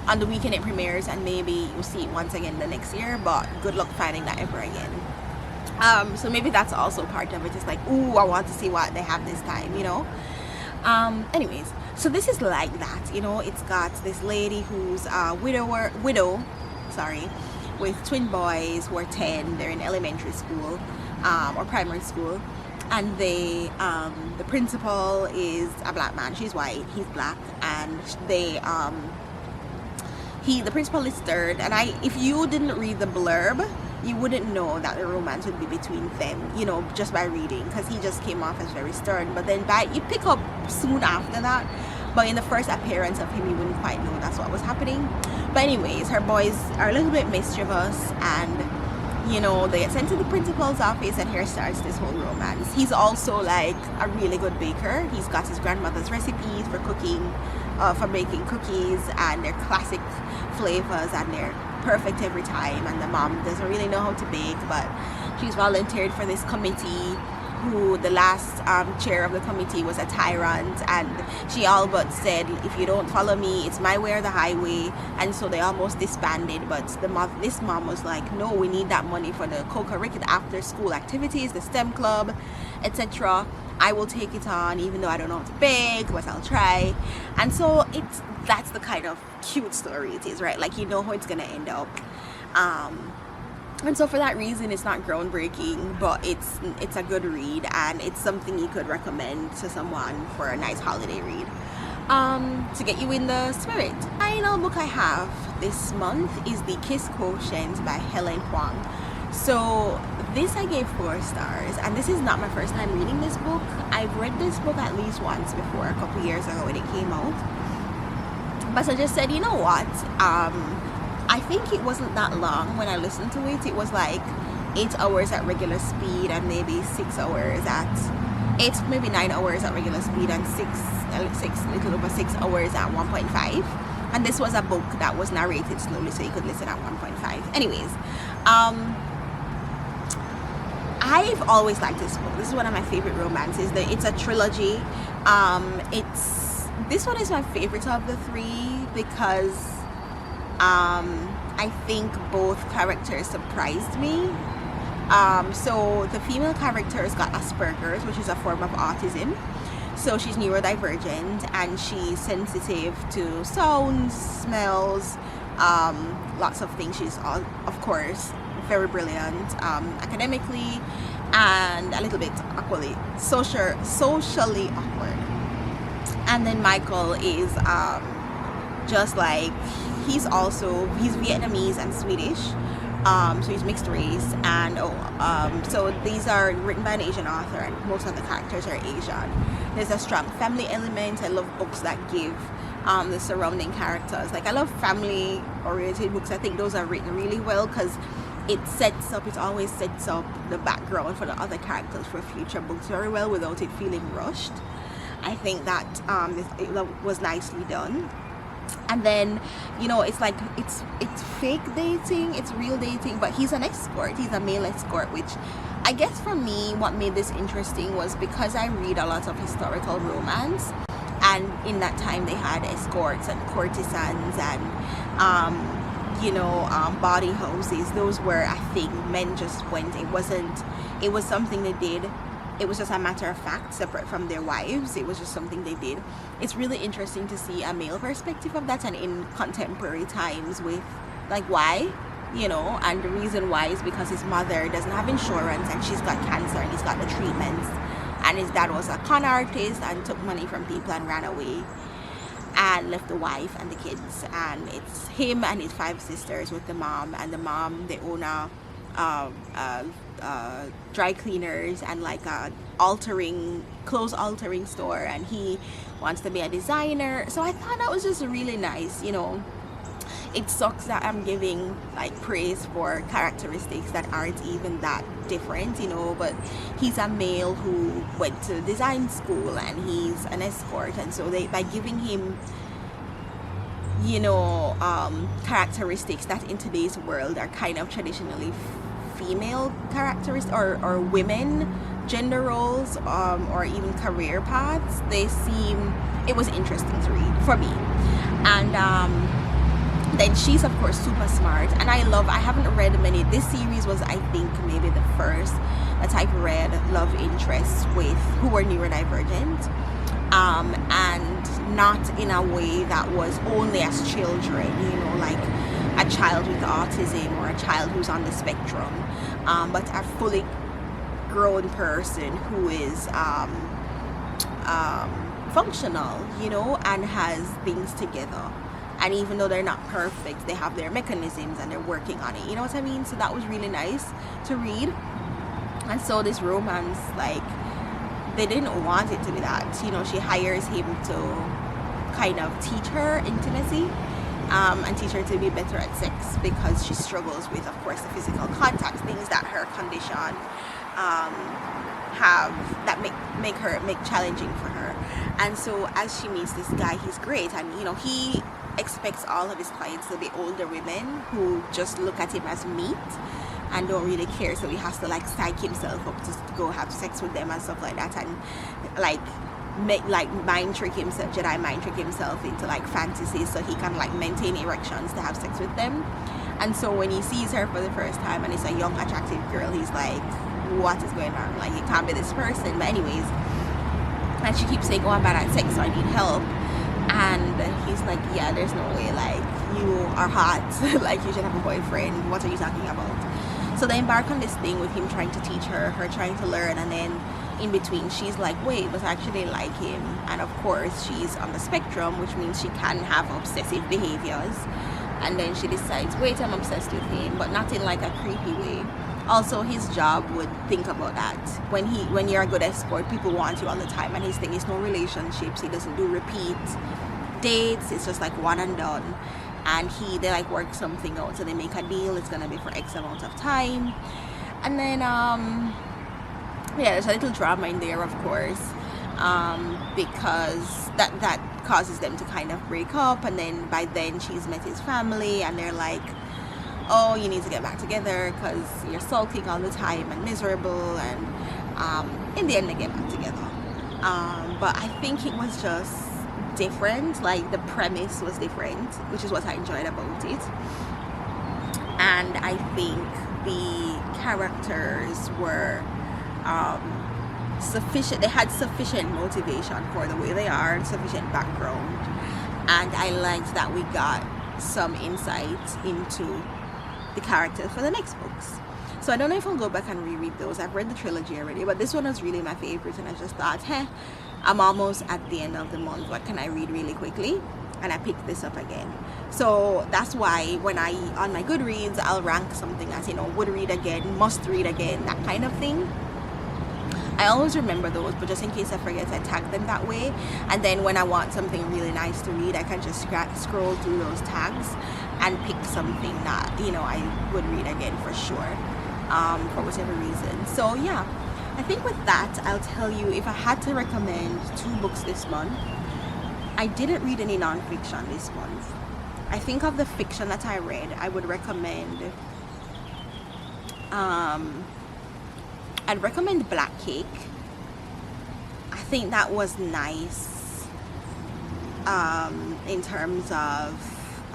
on the weekend it premieres, and maybe you'll see it once again the next year, but good luck finding that ever again. So maybe that's also part of it, just like, ooh, I want to see what they have this time, you know. Anyways, so this is like that, you know. It's got this lady who's a widow, with twin boys who are 10. They're in elementary school or primary school, and the principal is a black man. She's white, he's black, and the principal is third. And if you didn't read the blurb, you wouldn't know that the romance would be between them, you know, just by reading, because he just came off as very stern. But then you pick up soon after that, but in the first appearance of him, you wouldn't quite know that's what was happening. But anyways, her boys are a little bit mischievous, and you know, they get sent to the principal's office, and here starts this whole romance. He's also like a really good baker. He's got his grandmother's recipes for cooking, for making cookies, and they're classic flavors, and they're perfect every time. And the mom doesn't really know how to bake, but she's volunteered for this committee who the last chair of the committee was a tyrant, and she all but said, if you don't follow me, it's my way or the highway. And so they almost disbanded, but this mom was like, no, we need that money for the co-curricular after school activities, the STEM club, etc. I will take it on, even though I don't know how to bake, but I'll try. And so that's the kind of cute story it is, right? Like, you know how it's gonna end up. And so for that reason, it's not groundbreaking, but it's a good read, and it's something you could recommend to someone for a nice holiday read, to get you in the spirit. The final book I have this month is The Kiss Quotient by Helen Hoang. So this I gave 4 stars, and this is not my first time reading this book. I've read this book at least once before, a couple years ago when it came out. But I just said, you know what? I think it wasn't that long when I listened to it. It was like 8 hours at regular speed and maybe 6 hours maybe 9 hours at regular speed and little over 6 hours at 1.5. And this was a book that was narrated slowly, so you could listen at 1.5. Anyways, I've always liked this book. This is one of my favorite romances. It's a trilogy. This one is my favorite of the 3 because I think both characters surprised me. So the female character's got Asperger's, which is a form of autism. So she's neurodivergent and she's sensitive to sounds, smells, lots of things. She's, of course, very brilliant academically and a little bit awkwardly, socially awkward. And then Michael is just like, he's Vietnamese and Swedish, so he's mixed race, and so these are written by an Asian author, and most of the characters are Asian. There's a strong family element. I love books that give the surrounding characters, like I love family oriented books. I think those are written really well because it always sets up the background for the other characters for future books very well without it feeling rushed. I think that it was nicely done. And then, you know, it's like it's fake dating, it's real dating, but he's an escort, he's a male escort, which I guess for me what made this interesting was because I read a lot of historical romance, and in that time they had escorts and courtesans and body houses. Those were, I think, men just went. It was something they did. It was just a matter of fact, separate from their wives. It was just something they did. It's really interesting to see a male perspective of that, and in contemporary times with, like, why, and the reason why is because his mother doesn't have insurance and she's got cancer and he's got the treatments, and his dad was a con artist and took money from people and ran away and left the wife and the kids, and it's him and his 5 sisters with the mom, and the mom, they own a dry cleaners and like a clothes altering store, and he wants to be a designer. So I thought that was just really nice. It sucks that I'm giving like praise for characteristics that aren't even that different, but he's a male who went to design school and he's an escort, and so by giving him characteristics that in today's world are kind of traditionally female characteristics or women gender roles, or even career paths, it was interesting to read for me. And then she's of course super smart, and I haven't read many. This series was, I think, maybe the first that I've read love interests who were neurodivergent, and not in a way that was only as children, like a child with autism or a child who's on the spectrum, but a fully grown person who is functional, and has things together. And even though they're not perfect, they have their mechanisms and they're working on it. You know what I mean? So that was really nice to read. And so this romance, like, they didn't want it to be that. She hires him to kind of teach her intimacy, and teach her to be better at sex, because she struggles with, of course, the physical contact, things that her condition have that make challenging for her. And so as she meets this guy, he's great, and he expects all of his clients to be older women who just look at him as meat, and don't really care, so he has to like psych himself up to go have sex with them and stuff like that, and like make like mind trick himself, Jedi mind trick himself into like fantasies so he can like maintain erections to have sex with them. And so when he sees her for the first time and it's a young attractive girl, he's like, what is going on? Like, it can't be this person. But anyways, and she keeps saying, oh, I'm bad at sex, so I need help. And he's like, yeah, there's no way, like, you are hot. Like, you should have a boyfriend. What are you talking about? So they embark on this thing with him trying to teach her trying to learn, and then in between she's like, wait, but I actually like him. And of course she's on the spectrum, which means she can have obsessive behaviors. And then she decides, wait, I'm obsessed with him, but not in like a creepy way. Also, his job would think about that. When you're a good escort, people want you all the time, and his thing is no relationships. He doesn't do repeat dates. It's just like one and done. And they like work something out, so they make a deal. It's gonna be for X amount of time. And then yeah, there's a little drama in there, of course, because that causes them to kind of break up. And then by then she's met his family, and they're like, oh, you need to get back together because you're sulking all the time and miserable. And in the end they get back together. But I think it was just different. Like, the premise was different, which is what I enjoyed about it. And I think the characters were sufficient. They had sufficient motivation for the way they are, and sufficient background. And I liked that we got some insight into the characters for the next books. So I don't know if I'll go back and reread those. I've read the trilogy already, but this one was really my favorite, and I just thought, I'm almost at the end of the month, what can I read really quickly? And I picked this up again. So that's why when on my Goodreads, I'll rank something as, would read again, must read again, that kind of thing. I always remember those, but just in case I forget, I tag them that way. And then when I want something really nice to read, I can just scroll through those tags and pick something that, I would read again for sure, for whatever reason. So yeah, I think with that, I'll tell you, if I had to recommend 2 books this month, I didn't read any non-fiction this month. I think of the fiction that I read, I would recommend, I'd recommend Black Cake. I think that was nice, in terms of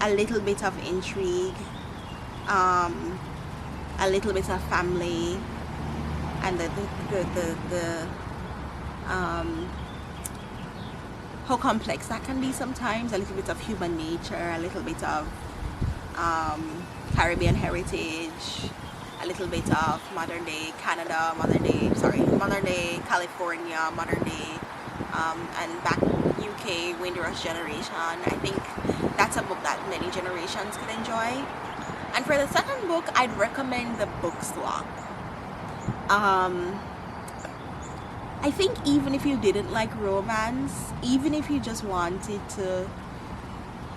a little bit of intrigue, a little bit of family, and how complex that can be sometimes, a little bit of human nature, a little bit of Caribbean heritage, a little bit of modern day Canada, modern day California, modern day and back UK Windrush generation. I think that's a book that many generations could enjoy. And for the second book, I'd recommend The Book Swap. I think even if you didn't like romance, even if you just wanted to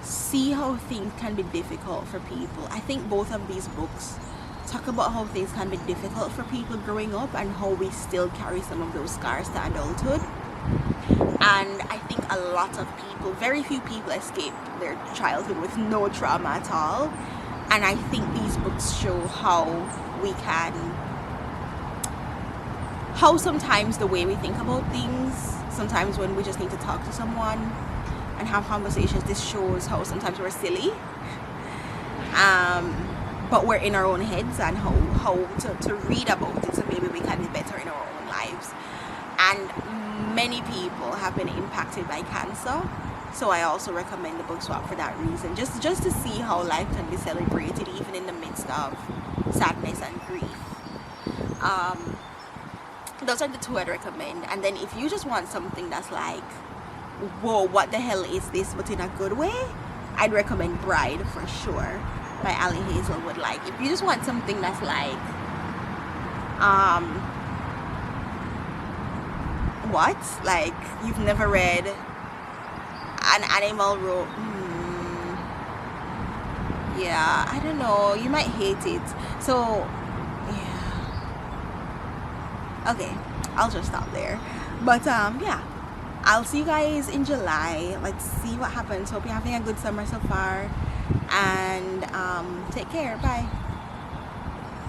see how things can be difficult for people, I think both of these books talk about how things can be difficult for people growing up and how we still carry some of those scars to adulthood. And I think a lot of people, very few people, escape their childhood with no trauma at all. And I think these books show how we can, how sometimes the way we think about things, sometimes when we just need to talk to someone and have conversations, this shows how sometimes we're silly, but we're in our own heads, and how to read about it so maybe we can be better in our own lives. And many people have been impacted by cancer, so I also recommend The Book Swap for that reason, just to see how life can be celebrated even in the midst of sadness and grief. Those are the 2 I'd recommend. And then if you just want something that's like, whoa, what the hell is this, but in a good way, I'd recommend Bride for sure, by Ali Hazelwood. Like, if you just want something that's like, what? Like, you've never read an animal yeah, I don't know, you might hate it. So okay, I'll just stop there. But yeah, I'll see you guys in July. Let's see what happens. Hope you're having a good summer so far, and take care. Bye.